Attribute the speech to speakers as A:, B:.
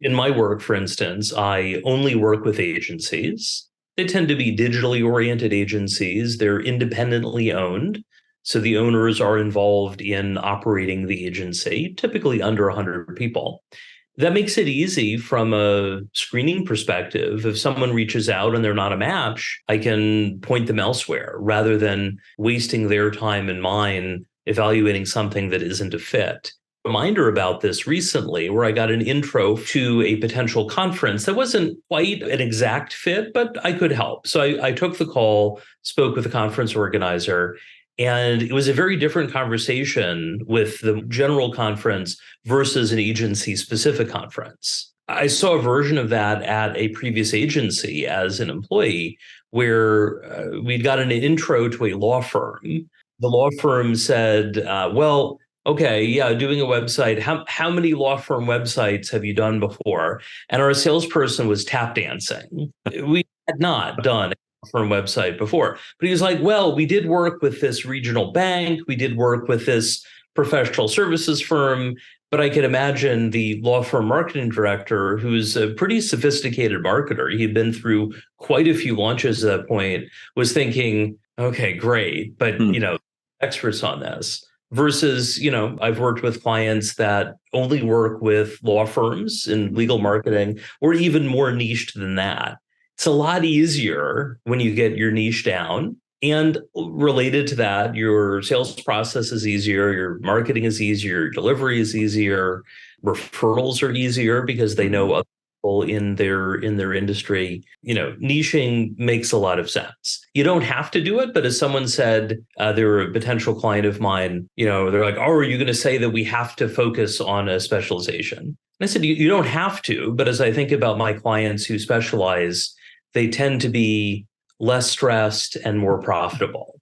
A: in my work, for instance, I only work with agencies. They tend to be digitally oriented agencies. They're independently owned. So the owners are involved in operating the agency, typically under 100 people. That makes it easy from a screening perspective. If someone reaches out and they're not a match, I can point them elsewhere rather than wasting their time and mine evaluating something that isn't a fit. Reminder about this recently where I got an intro to a potential conference that wasn't quite an exact fit, but I could help. So I took the call, spoke with the conference organizer, and it was a very different conversation with the general conference versus an agency specific conference. I saw a version of that at a previous agency as an employee where we'd got an intro to a law firm. The law firm said, well, okay, yeah, doing a website. How many law firm websites have you done before? And our salesperson was tap dancing. We had not done a firm website before. But he was like, well, we did work with this regional bank. We did work with this professional services firm. But I could imagine the law firm marketing director, who's a pretty sophisticated marketer, he'd been through quite a few launches at that point, was thinking, okay, great, but experts on this. Versus, I've worked with clients that only work with law firms in legal marketing, or even more niched than that. It's a lot easier when you get your niche down. And related to that, your sales process is easier, your marketing is easier, your delivery is easier, referrals are easier because they know other people in their industry. Niching makes a lot of sense. You don't have to do it, but as someone said, they were a potential client of mine, they're like, oh, are you going to say that we have to focus on a specialization? And I said, you don't have to, but as I think about my clients who specialize, they tend to be less stressed and more profitable.